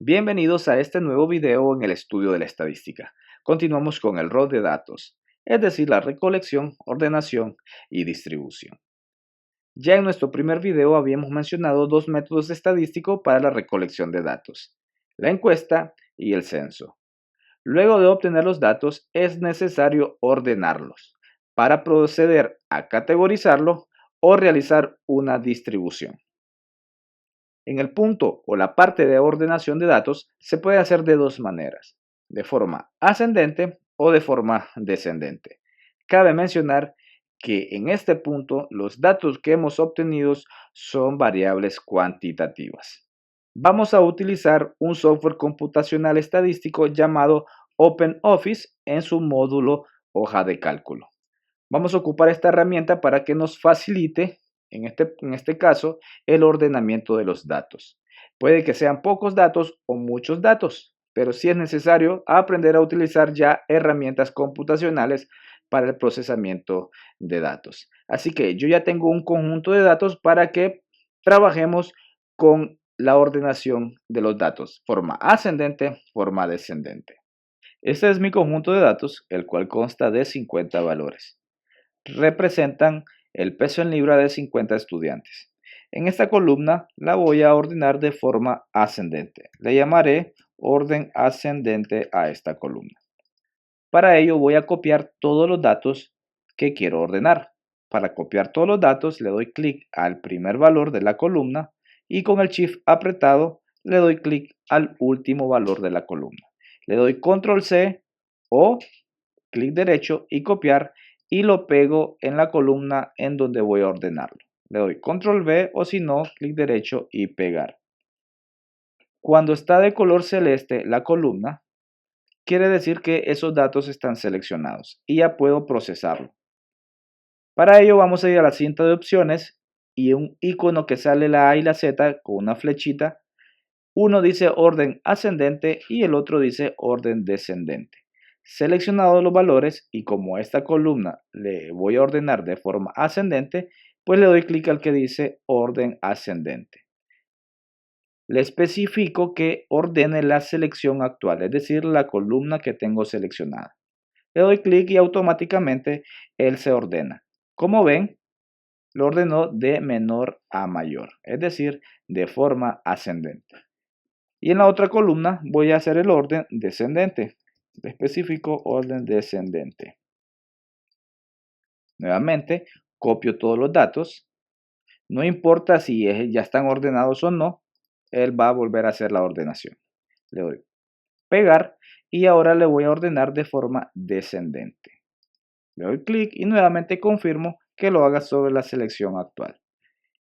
Bienvenidos a este nuevo video en el estudio de la estadística. Continuamos con el rol de datos, es decir, la recolección, ordenación y distribución. Ya en nuestro primer video habíamos mencionado dos métodos estadísticos para la recolección de datos, la encuesta y el censo. Luego de obtener los datos es necesario ordenarlos para proceder a categorizarlos o realizar una distribución. En el punto o la parte de ordenación de datos se puede hacer de dos maneras, de forma ascendente o de forma descendente. Cabe mencionar que en este punto los datos que hemos obtenido son variables cuantitativas. Vamos a utilizar un software computacional estadístico llamado OpenOffice en su módulo hoja de cálculo. Vamos a ocupar esta herramienta para que nos facilite, en este caso, el ordenamiento de los datos. Puede que sean pocos datos o muchos datos, pero sí es necesario aprender a utilizar ya herramientas computacionales para el procesamiento de datos. Así que yo ya tengo un conjunto de datos para que trabajemos con la ordenación de los datos, forma ascendente, forma descendente. Este es mi conjunto de datos, el cual consta de 50 valores. Representan el peso en libra de 50 estudiantes. En esta columna la voy a ordenar de forma ascendente. Le llamaré orden ascendente a esta columna. Para ello voy a copiar todos los datos que quiero ordenar. Para copiar todos los datos le doy clic al primer valor de la columna y con el Shift apretado le doy clic al último valor de la columna. Le doy Control C o clic derecho y copiar y lo pego en la columna en donde voy a ordenarlo. Le doy Control V o si no, clic derecho y pegar. Cuando está de color celeste la columna, quiere decir que esos datos están seleccionados y ya puedo procesarlo. Para ello vamos a ir a la cinta de opciones y un icono que sale la A y la Z con una flechita. Uno dice orden ascendente y el otro dice orden descendente. Seleccionado los valores y como esta columna le voy a ordenar de forma ascendente, pues le doy clic al que dice orden ascendente. Le especifico que ordene la selección actual, es decir, la columna que tengo seleccionada. Le doy clic y automáticamente él se ordena. Como ven, lo ordenó de menor a mayor, es decir, de forma ascendente. Y en la otra columna voy a hacer el orden descendente. Específico orden descendente. Nuevamente, copio todos los datos. No importa si ya están ordenados o no, él va a volver a hacer la ordenación. Le doy pegar y ahora le voy a ordenar de forma descendente. Le doy clic y nuevamente confirmo que lo haga sobre la selección actual.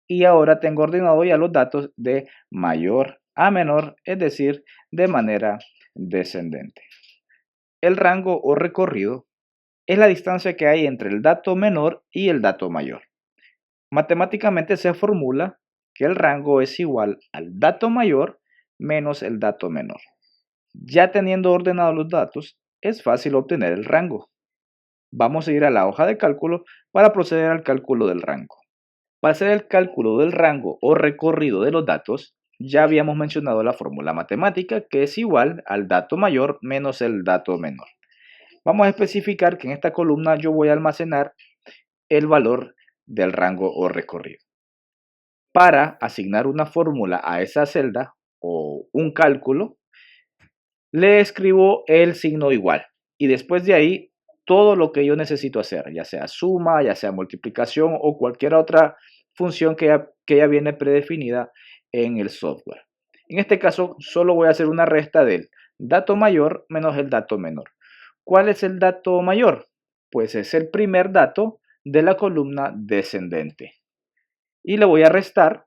Y ahora tengo ordenado ya los datos de mayor a menor, es decir, de manera descendente. El rango o recorrido es la distancia que hay entre el dato menor y el dato mayor. Matemáticamente se formula que el rango es igual al dato mayor menos el dato menor. Ya teniendo ordenados los datos, es fácil obtener el rango. Vamos a ir a la hoja de cálculo para proceder al cálculo del rango. Para hacer el cálculo del rango o recorrido de los datos, ya habíamos mencionado la fórmula matemática que es igual al dato mayor menos el dato menor. Vamos a especificar que en esta columna yo voy a almacenar el valor del rango o recorrido. Para asignar una fórmula a esa celda o un cálculo, le escribo el signo igual y después de ahí todo lo que yo necesito hacer, ya sea suma, ya sea multiplicación o cualquier otra función que ya viene predefinida en el software. En este caso solo voy a hacer una resta del dato mayor menos el dato menor. ¿Cuál es el dato mayor? Pues es el primer dato de la columna descendente. Y le voy a restar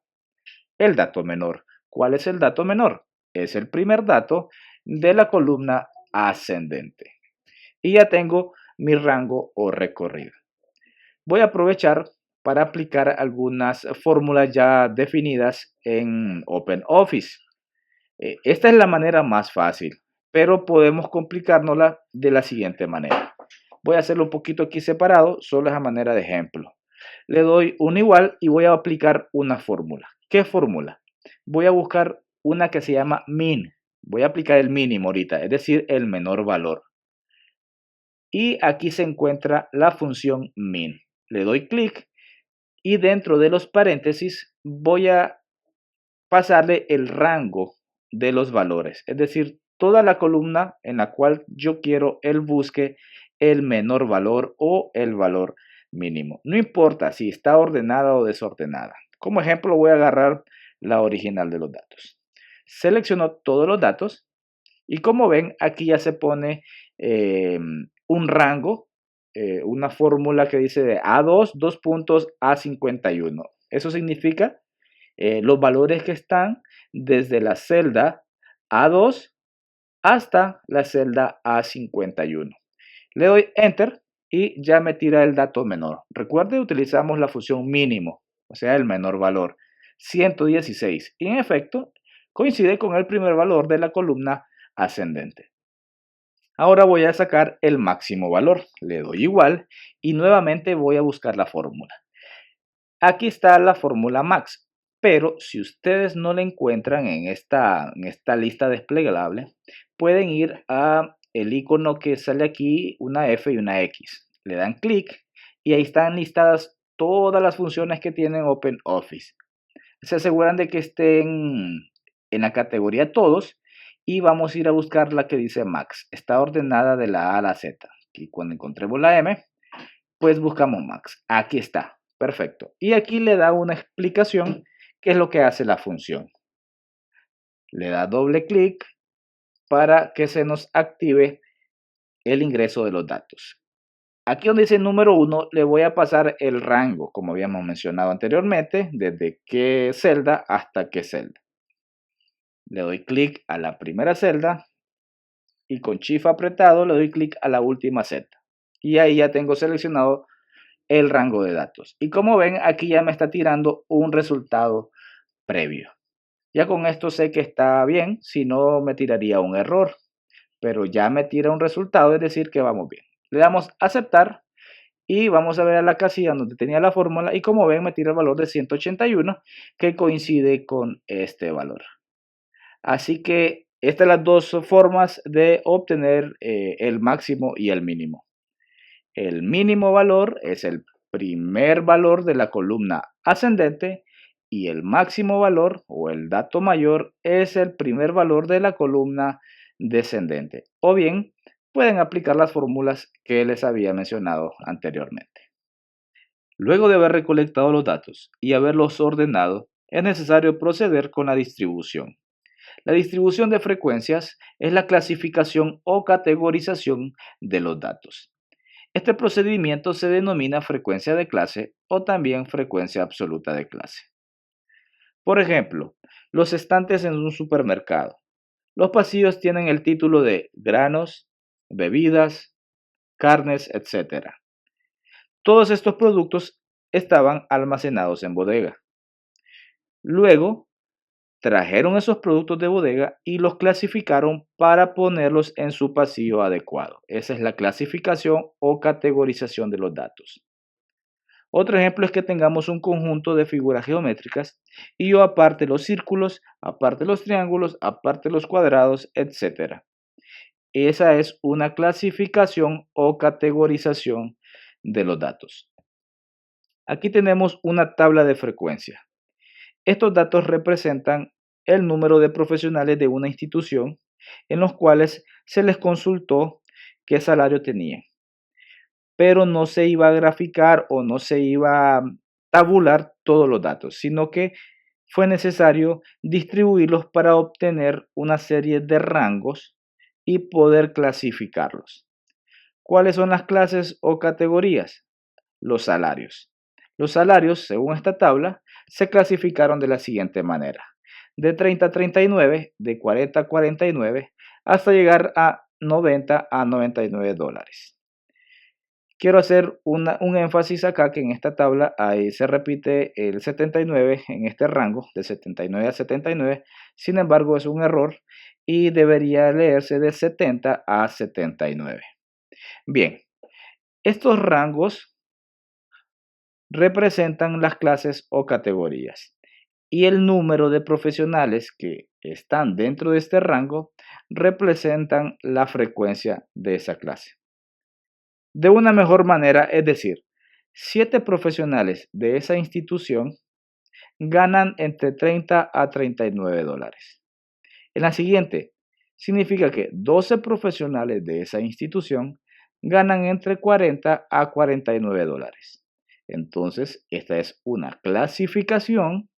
el dato menor. ¿Cuál es el dato menor? Es el primer dato de la columna ascendente. Y ya tengo mi rango o recorrido. Voy a aprovechar para aplicar algunas fórmulas ya definidas en OpenOffice. Esta es la manera más fácil, pero podemos complicárnosla de la siguiente manera. Voy a hacerlo un poquito aquí separado, solo es a manera de ejemplo. Le doy un igual y voy a aplicar una fórmula. ¿Qué fórmula? Voy a buscar una que se llama min. Voy a aplicar el mínimo ahorita, es decir, el menor valor. Y aquí se encuentra la función min. Le doy clic y dentro de los paréntesis voy a pasarle el rango de los valores, es decir, toda la columna en la cual yo quiero él busque el menor valor o el valor mínimo. No importa si está ordenada o desordenada. Como ejemplo voy a agarrar la original de los datos. Selecciono todos los datos y como ven aquí ya se pone un rango, una fórmula que dice de A2, 2 puntos A51. Eso significa los valores que están desde la celda A2 hasta la celda A51. Le doy Enter y ya me tira el dato menor. Recuerde, utilizamos la función mínimo, o sea, el menor valor, 116. Y en efecto, coincide con el primer valor de la columna ascendente. Ahora voy a sacar el máximo valor. Le doy igual y nuevamente voy a buscar la fórmula. Aquí está la fórmula max, pero si ustedes no la encuentran en esta lista desplegable, pueden ir a el icono que sale aquí, una F y una X. Le dan clic y ahí están listadas todas las funciones que tienen OpenOffice. Se aseguran de que estén en la categoría todos y vamos a ir a buscar la que dice max. Está ordenada de la A a la Z. Y cuando encontremos la M, pues buscamos max. Aquí está. Perfecto. Y aquí le da una explicación qué es lo que hace la función. Le da doble clic para que se nos active el ingreso de los datos. Aquí donde dice número 1 le voy a pasar el rango, como habíamos mencionado anteriormente, desde qué celda hasta qué celda. Le doy clic a la primera celda y con Shift apretado le doy clic a la última celda. Y ahí ya tengo seleccionado el rango de datos. Y como ven, aquí ya me está tirando un resultado previo. Ya con esto sé que está bien, si no me tiraría un error, pero ya me tira un resultado, es decir que vamos bien. Le damos a aceptar y vamos a ver a la casilla donde tenía la fórmula y como ven me tira el valor de 181 que coincide con este valor. Así que estas son las dos formas de obtener el máximo y el mínimo. El mínimo valor es el primer valor de la columna ascendente y el máximo valor o el dato mayor es el primer valor de la columna descendente. O bien pueden aplicar las fórmulas que les había mencionado anteriormente. Luego de haber recolectado los datos y haberlos ordenado, es necesario proceder con la distribución. La distribución de frecuencias es la clasificación o categorización de los datos. Este procedimiento se denomina frecuencia de clase o también frecuencia absoluta de clase. Por ejemplo, los estantes en un supermercado. Los pasillos tienen el título de granos, bebidas, carnes, etc. Todos estos productos estaban almacenados en bodega. Luego, trajeron esos productos de bodega y los clasificaron para ponerlos en su pasillo adecuado. Esa es la clasificación o categorización de los datos. Otro ejemplo es que tengamos un conjunto de figuras geométricas y yo aparte los círculos, aparte los triángulos, aparte los cuadrados, etc. Esa es una clasificación o categorización de los datos. Aquí tenemos una tabla de frecuencia. Estos datos representan el número de profesionales de una institución en los cuales se les consultó qué salario tenían, pero no se iba a graficar o no se iba a tabular todos los datos, sino que fue necesario distribuirlos para obtener una serie de rangos y poder clasificarlos. ¿Cuáles son las clases o categorías? Los salarios. Los salarios, según esta tabla, se clasificaron de la siguiente manera. De 30 a 39, de 40 a 49, hasta llegar a 90 a 99 dólares. Quiero hacer un énfasis acá que en esta tabla ahí se repite el 79 en este rango de 79 a 79, sin embargo es un error y debería leerse de 70 a 79. Bien, estos rangos representan las clases o categorías y el número de profesionales que están dentro de este rango representan la frecuencia de esa clase. De una mejor manera, es decir, 7 profesionales de esa institución ganan entre 30 a 39 dólares. En la siguiente, significa que 12 profesionales de esa institución ganan entre 40 a 49 dólares. Entonces, esta es una clasificación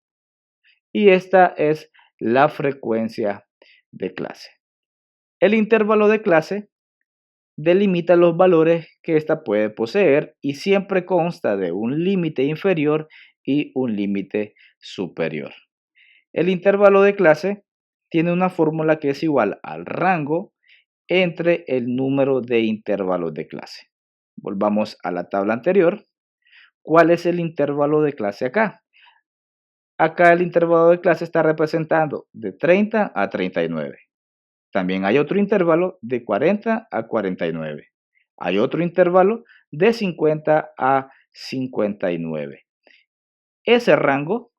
y esta es la frecuencia de clase. El intervalo de clase delimita los valores que ésta puede poseer y siempre consta de un límite inferior y un límite superior. El intervalo de clase tiene una fórmula que es igual al rango entre el número de intervalos de clase. Volvamos a la tabla anterior. ¿Cuál es el intervalo de clase acá? Acá el intervalo de clase está representando de 30 a 39. También hay otro intervalo de 40 a 49. Hay otro intervalo de 50 a 59. Ese rango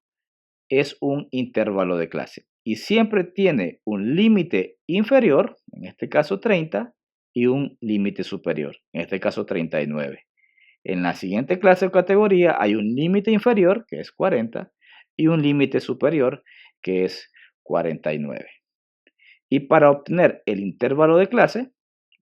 es un intervalo de clase y siempre tiene un límite inferior, en este caso 30, y un límite superior, en este caso 39. En la siguiente clase o categoría hay un límite inferior, que es 40, y un límite superior, que es 49. Y para obtener el intervalo de clase,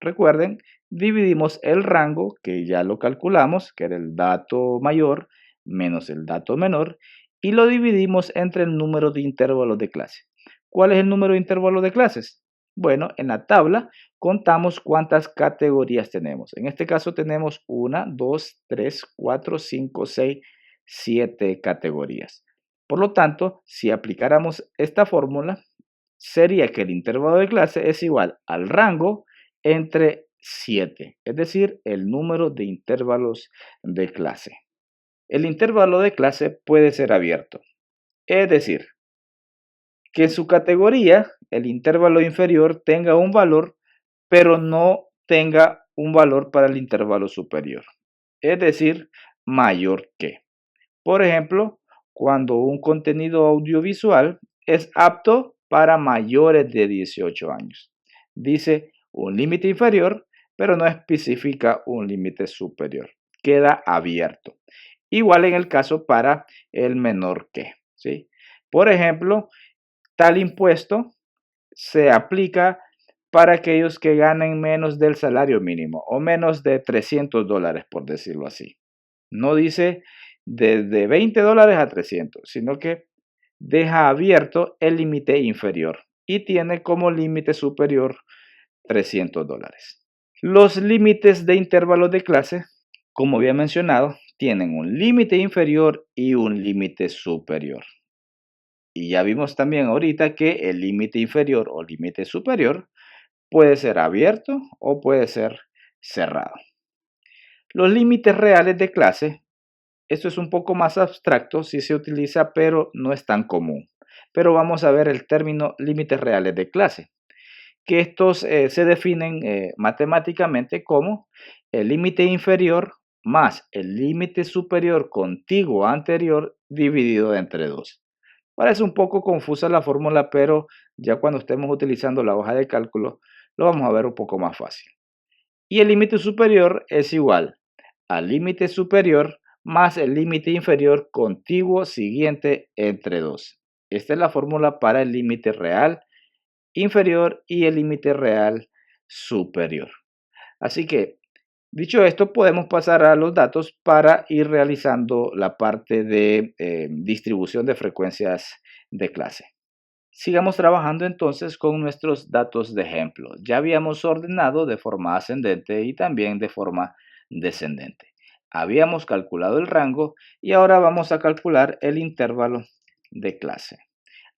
recuerden, dividimos el rango, que ya lo calculamos, que era el dato mayor menos el dato menor, y lo dividimos entre el número de intervalos de clase. ¿Cuál es el número de intervalos de clases? Bueno, en la tabla contamos cuántas categorías tenemos. En este caso tenemos 1, 2, 3, 4, 5, 6, 7 categorías. Por lo tanto, si aplicáramos esta fórmula, sería que el intervalo de clase es igual al rango entre 7, es decir, el número de intervalos de clase. El intervalo de clase puede ser abierto, es decir, que en su categoría el intervalo inferior tenga un valor, pero no tenga un valor para el intervalo superior, es decir, mayor que. Por ejemplo, cuando un contenido audiovisual es apto para mayores de 18 años. Dice un límite inferior, pero no especifica un límite superior. Queda abierto. Igual en el caso para el menor que. ¿Sí? Por ejemplo, tal impuesto se aplica para aquellos que ganen menos del salario mínimo o menos de 300 dólares, por decirlo así. No dice desde 20 dólares a 300, sino que deja abierto el límite inferior y tiene como límite superior 300 dólares. Los límites de intervalos de clase, como había mencionado, tienen un límite inferior y un límite superior. Y ya vimos también ahorita que el límite inferior o límite superior puede ser abierto o puede ser cerrado. Los límites reales de clase, esto es un poco más abstracto, sí se utiliza, pero no es tan común. Pero vamos a ver el término límites reales de clase, que estos se definen matemáticamente como el límite inferior más el límite superior contiguo anterior dividido entre 2. Parece un poco confusa la fórmula, pero ya cuando estemos utilizando la hoja de cálculo, lo vamos a ver un poco más fácil. Y el límite superior es igual al límite superior más el límite inferior contiguo siguiente entre 2. Esta es la fórmula para el límite real inferior y el límite real superior. Así que, dicho esto, podemos pasar a los datos para ir realizando la parte de distribución de frecuencias de clase. Sigamos trabajando entonces con nuestros datos de ejemplo. Ya habíamos ordenado de forma ascendente y también de forma descendente. Habíamos calculado el rango y ahora vamos a calcular el intervalo de clase.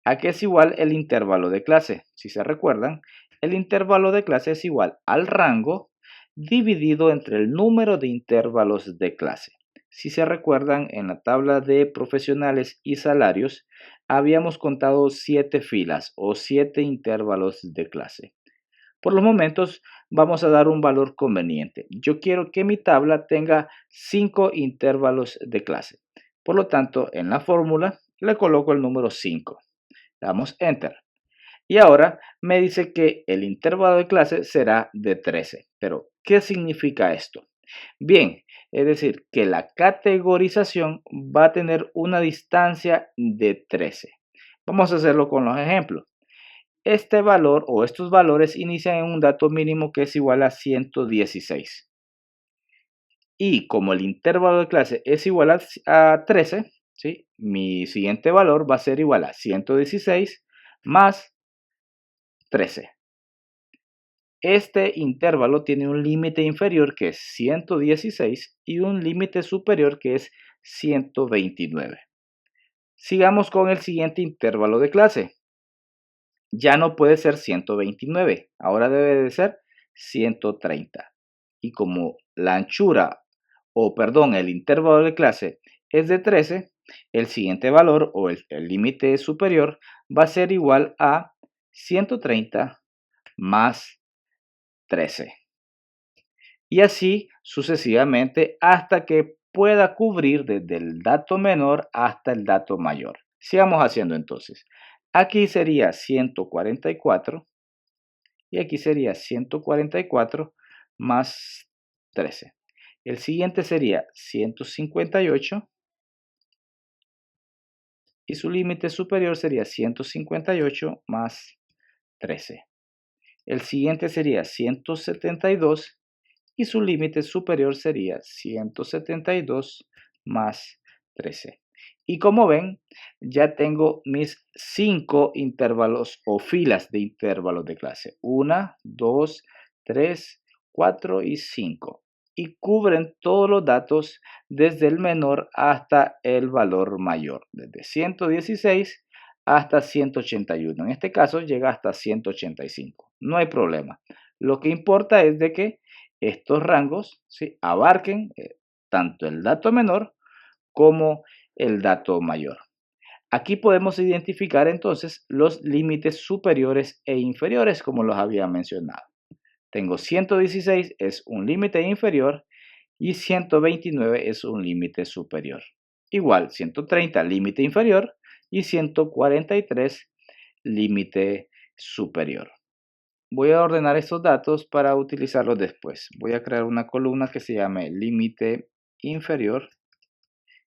¿A qué es igual el intervalo de clase? Si se recuerdan, el intervalo de clase es igual al rango dividido entre el número de intervalos de clase. Si se recuerdan, en la tabla de profesionales y salarios, habíamos contado 7 filas o 7 intervalos de clase. Por los momentos vamos a dar un valor conveniente. Yo quiero que mi tabla tenga 5 intervalos de clase. Por lo tanto, en la fórmula le coloco el número 5. Damos Enter. Y ahora me dice que el intervalo de clase será de 13. Pero, ¿qué significa esto? Bien, es decir, que la categorización va a tener una distancia de 13. Vamos a hacerlo con los ejemplos. Este valor o estos valores inician en un dato mínimo que es igual a 116. Y como el intervalo de clase es igual a 13, ¿sí? Mi siguiente valor va a ser igual a 116 más 13. Este intervalo tiene un límite inferior que es 116 y un límite superior que es 129. Sigamos con el siguiente intervalo de clase. Ya no puede ser 129, ahora debe de ser 130. Y como la anchura, el intervalo de clase es de 13, el siguiente valor o el límite superior va a ser igual a 130 más 13. Y así sucesivamente hasta que pueda cubrir desde el dato menor hasta el dato mayor. Sigamos haciendo entonces. Aquí sería 144 y aquí sería 144 más 13. El siguiente sería 158 y su límite superior sería 158 más 13. El siguiente sería 172 y su límite superior sería 172 más 13. Y como ven, ya tengo mis 5 intervalos o filas de intervalos de clase. 1, 2, 3, 4 y 5. Y cubren todos los datos desde el menor hasta el valor mayor. Desde 116 hasta 181. En este caso llega hasta 185. No hay problema. Lo que importa es de que estos rangos, ¿sí?, abarquen tanto el dato menor como el dato mayor. Aquí podemos identificar entonces los límites superiores e inferiores como los había mencionado. Tengo 116 es un límite inferior y 129 es un límite superior. Igual 130 límite inferior y 143 límite superior. Voy a ordenar estos datos para utilizarlos después. Voy a crear una columna que se llame límite inferior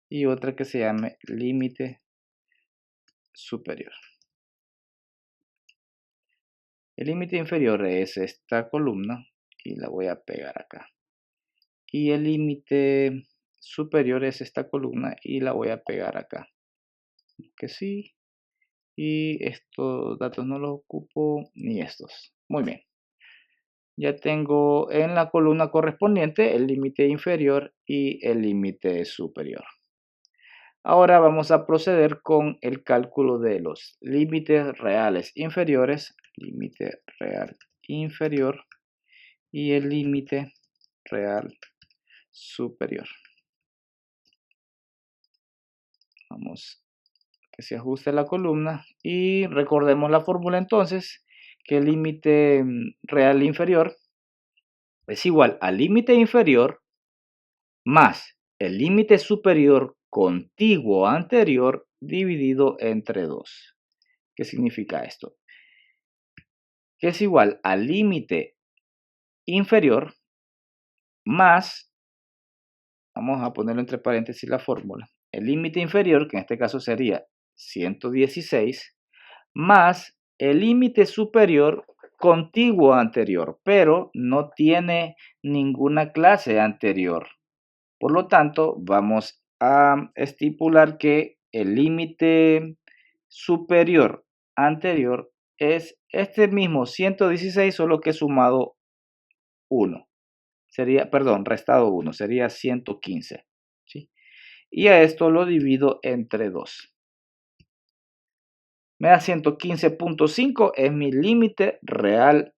y otra que se llame límite superior. El límite inferior es esta columna y la voy a pegar acá. Y el límite superior es esta columna y la voy a pegar acá. Que sí. Y estos datos no los ocupo ni estos. Muy bien. Ya tengo en la columna correspondiente el límite inferior y el límite superior. Ahora vamos a proceder con el cálculo de los límites reales inferiores, límite real inferior y el límite real superior. Vamos a que se ajuste la columna y recordemos la fórmula entonces, que el límite real inferior es igual al límite inferior más el límite superior contiguo anterior dividido entre 2. ¿Qué significa esto? Que es igual al límite inferior más, vamos a ponerlo entre paréntesis la fórmula, el límite inferior, que en este caso sería 116, más el límite superior contiguo anterior, pero no tiene ninguna clase anterior. Por lo tanto, vamos a estipular que el límite superior anterior es este mismo 116, solo que sumado 1. Sería, perdón, restado 1, sería 115. ¿Sí? Y a esto lo divido entre 2. Me da 115.5, es mi límite real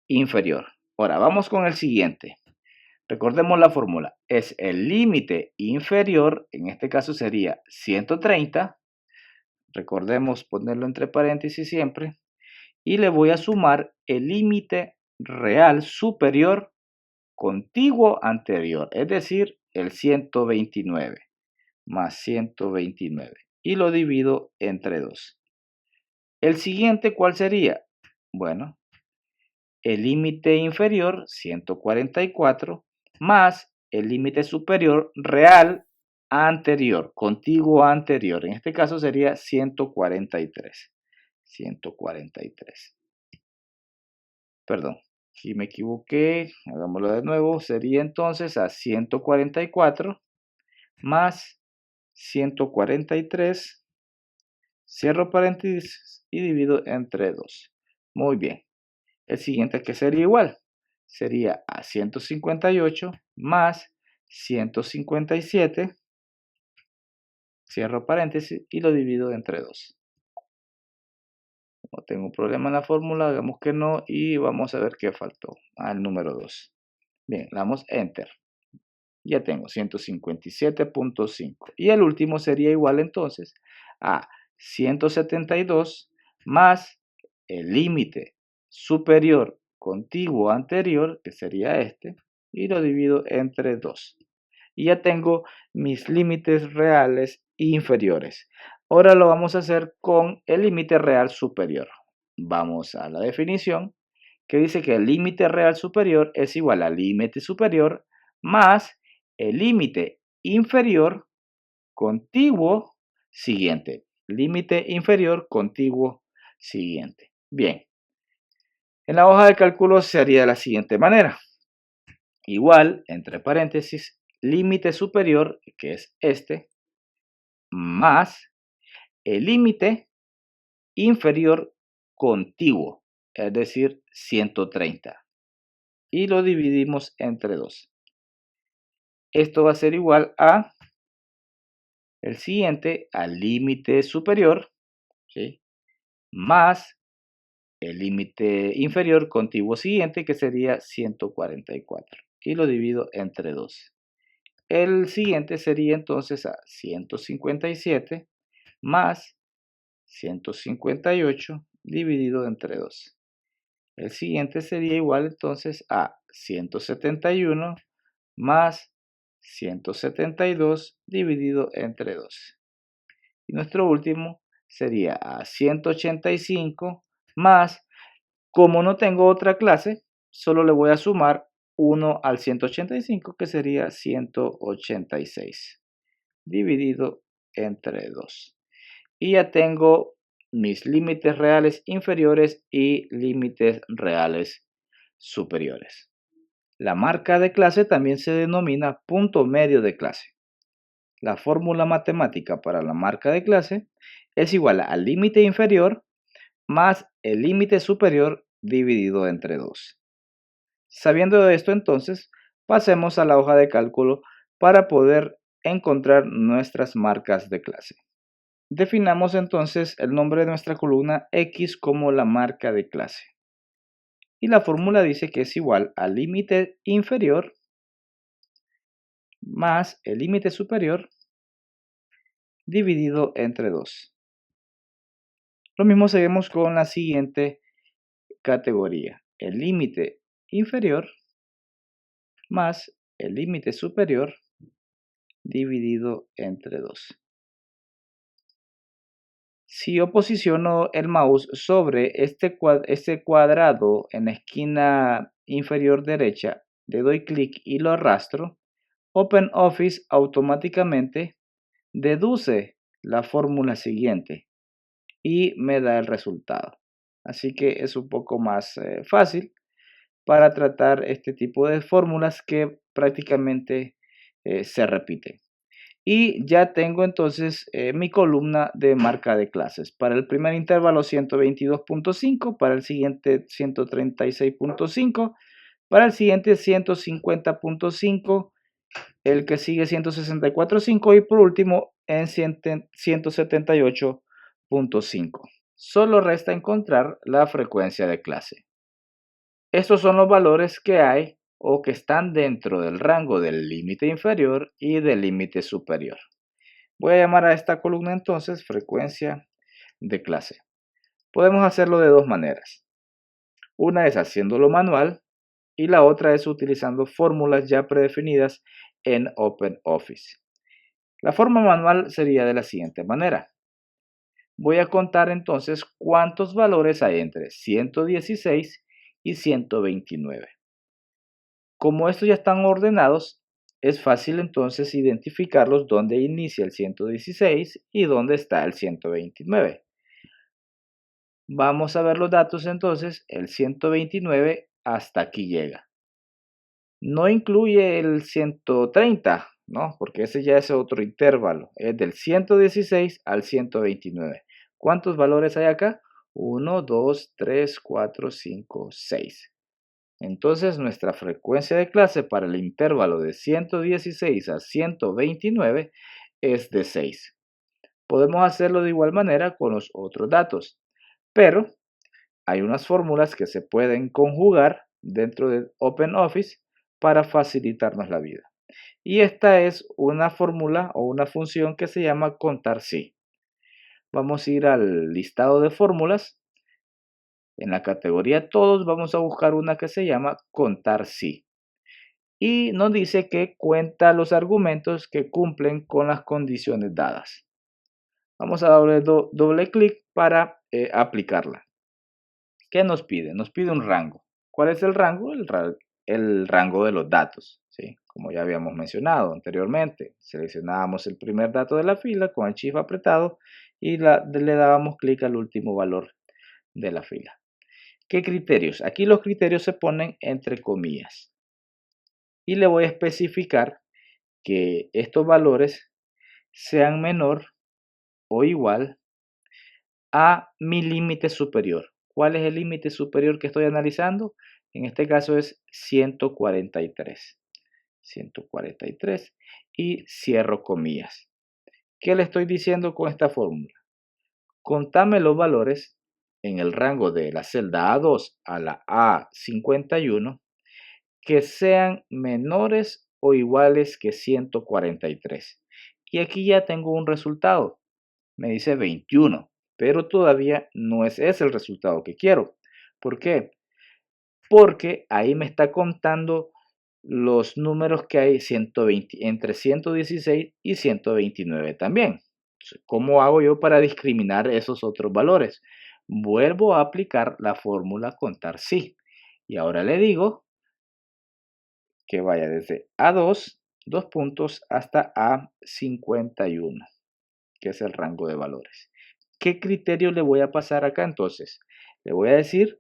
inferior. Ahora, vamos con el siguiente. Recordemos la fórmula. Es el límite inferior, en este caso sería 130. Recordemos ponerlo entre paréntesis siempre. Y le voy a sumar el límite real superior contiguo anterior, es decir, el 129 más 129. Y lo divido entre 2. El siguiente, ¿cuál sería? Bueno, el límite inferior 144 más el límite superior real anterior, contiguo anterior. En este caso sería 143. 143. Perdón, aquí me equivoqué. Hagámoslo de nuevo. Sería entonces a 144 más 143. Cierro paréntesis y divido entre 2. Muy bien. El siguiente que sería igual. Sería a 158 más 157. Cierro paréntesis y lo divido entre 2. No tengo un problema en la fórmula, hagamos que no y vamos a ver qué faltó. Al número 2. Bien, le damos Enter. Ya tengo 157.5. Y el último sería igual entonces a 172 más el límite superior contiguo anterior, que sería este, y lo divido entre 2. Y ya tengo mis límites reales inferiores. Ahora lo vamos a hacer con el límite real superior. Vamos a la definición que dice que el límite real superior es igual al límite superior más el límite inferior contiguo siguiente. Límite inferior contiguo siguiente. Bien, en la hoja de cálculo se haría de la siguiente manera. Igual, entre paréntesis, límite superior, que es este, más el límite inferior contiguo, es decir, 130. Y lo dividimos entre 2. Esto va a ser igual a el siguiente, al límite superior, ¿sí?, más el límite inferior contiguo siguiente, que sería 144. Y lo divido entre 2. El siguiente sería entonces a 157 más 158 dividido entre 2. El siguiente sería igual entonces a 171 más 172 dividido entre 2. Y nuestro último sería a 185 más, como no tengo otra clase, solo le voy a sumar 1 al 185, que sería 186 dividido entre 2. Y ya tengo mis límites reales inferiores y límites reales superiores. La marca de clase también se denomina punto medio de clase. La fórmula matemática para la marca de clase es igual al límite inferior más el límite superior dividido entre 2. Sabiendo de esto, entonces, pasemos a la hoja de cálculo para poder encontrar nuestras marcas de clase. Definamos entonces el nombre de nuestra columna X como la marca de clase. Y la fórmula dice que es igual al límite inferior más el límite superior dividido entre 2. Lo mismo seguimos con la siguiente categoría. El límite inferior más el límite superior dividido entre 2. Si yo posiciono el mouse sobre este cuadrado en la esquina inferior derecha, le doy clic y lo arrastro, OpenOffice automáticamente deduce la fórmula siguiente y me da el resultado. Así que es un poco más fácil para tratar este tipo de fórmulas que prácticamente se repiten. Y ya tengo entonces mi columna de marca de clases. Para el primer intervalo 122.5, para el siguiente 136.5, para el siguiente 150.5, el que sigue 164.5 y por último en 178.5. Solo resta encontrar la frecuencia de clase. Estos son los valores que hay o que están dentro del rango del límite inferior y del límite superior. Voy a llamar a esta columna entonces frecuencia de clase. Podemos hacerlo de dos maneras. Una es haciéndolo manual y la otra es utilizando fórmulas ya predefinidas en OpenOffice. La forma manual sería de la siguiente manera. voy a contar entonces cuántos valores hay entre 116 y 129. Como estos ya están ordenados, es fácil entonces identificarlos dónde inicia el 116 y dónde está el 129. Vamos a ver los datos entonces. El 129 hasta aquí llega. No incluye el 130, ¿no? Porque ese ya es otro intervalo. Es del 116 al 129. ¿Cuántos valores hay acá? 1, 2, 3, 4, 5, 6. Entonces nuestra frecuencia de clase para el intervalo de 116 a 129 es de 6. Podemos hacerlo de igual manera con los otros datos, pero hay unas fórmulas que se pueden conjugar dentro de OpenOffice para facilitarnos la vida. Y esta es una fórmula o una función que se llama contar sí. Vamos a ir al listado de fórmulas. En la categoría todos vamos a buscar una que se llama contar sí. Y nos dice que cuenta los argumentos que cumplen con las condiciones dadas. Vamos a darle doble clic para aplicarla. ¿Qué nos pide? Nos pide un rango. ¿Cuál es el rango? El rango de los datos, ¿sí? Como ya habíamos mencionado anteriormente. Seleccionábamos el primer dato de la fila con el shift apretado y le dábamos clic al último valor de la fila. ¿Qué criterios? Aquí los criterios se ponen entre comillas. Y le voy a especificar que estos valores sean menor o igual a mi límite superior. ¿Cuál es el límite superior que estoy analizando? En este caso es 143. 143 y cierro comillas. ¿Qué le estoy diciendo con esta fórmula? Contame los valores en el rango de la celda A2 a la A51 que sean menores o iguales que 143. Y aquí ya tengo un resultado. Me dice 21, pero todavía no es ese el resultado que quiero. ¿Por qué? Porque ahí me está contando los números que hay 120, entre 116 y 129 también. Entonces, ¿cómo hago yo para discriminar esos otros valores? Vuelvo a aplicar la fórmula contar sí. Y ahora le digo que vaya desde A2, 2 puntos, hasta A51, que es el rango de valores. ¿Qué criterio le voy a pasar acá entonces? Le voy a decir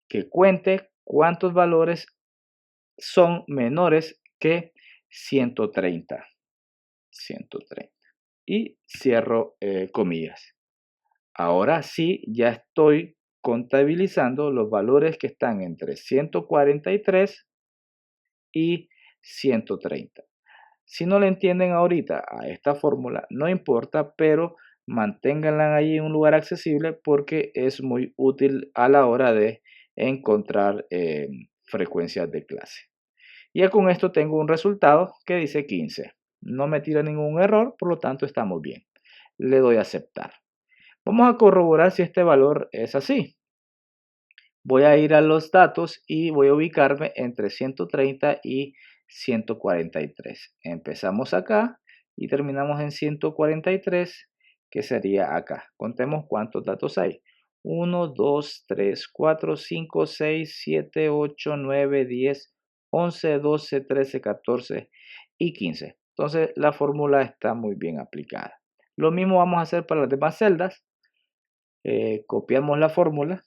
que cuente cuántos valores son menores que 130. 130. Y cierro comillas. Ahora sí, ya estoy contabilizando los valores que están entre 143 y 130. Si no le entienden ahorita a esta fórmula, no importa, pero manténganla ahí en un lugar accesible porque es muy útil a la hora de encontrar frecuencias de clase. Ya con esto tengo un resultado que dice 15. No me tira ningún error, por lo tanto estamos bien. Le doy a aceptar. Vamos a corroborar si este valor es así. Voy a ir a los datos y voy a ubicarme entre 130 y 143. Empezamos acá y terminamos en 143, que sería acá. Contemos cuántos datos hay. 1, 2, 3, 4, 5, 6, 7, 8, 9, 10, 11, 12, 13, 14 y 15. Entonces la fórmula está muy bien aplicada. Lo mismo vamos a hacer para las demás celdas. Copiamos la fórmula.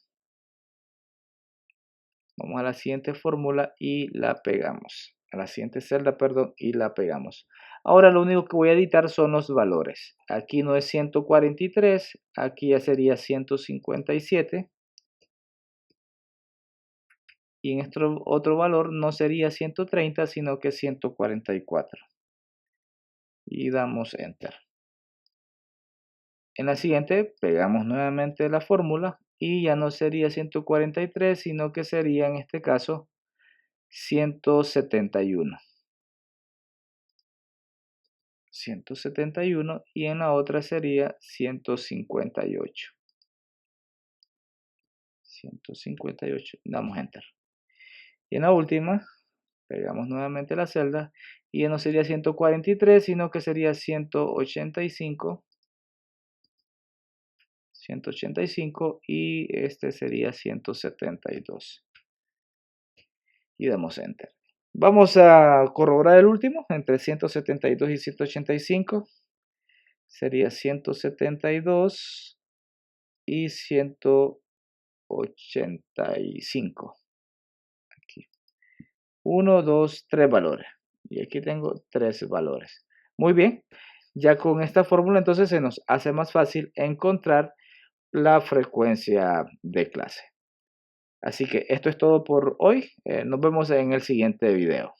Vamos a la siguiente fórmula y la pegamos. A la siguiente celda, perdón, y la pegamos. Ahora lo único que voy a editar son los valores. Aquí no es 143, aquí ya sería 157. Y en este otro valor no sería 130, sino que 144. Y damos Enter. En la siguiente pegamos nuevamente la fórmula y ya no sería 143, sino que sería en este caso 171. 171 y en la otra sería 158. 158. Damos Enter. Y en la última, pegamos nuevamente la celda y ya no sería 143, sino que sería 185. 185 y este sería 172. Y damos Enter. Vamos a corroborar el último, entre 172 y 185. Sería 172 y 185. Aquí. 1, 2, 3 valores. Y aquí tengo 3 valores. Muy bien. Ya con esta fórmula entonces se nos hace más fácil encontrar la frecuencia de clase. Así que esto es todo por hoy. Nos vemos en el siguiente video.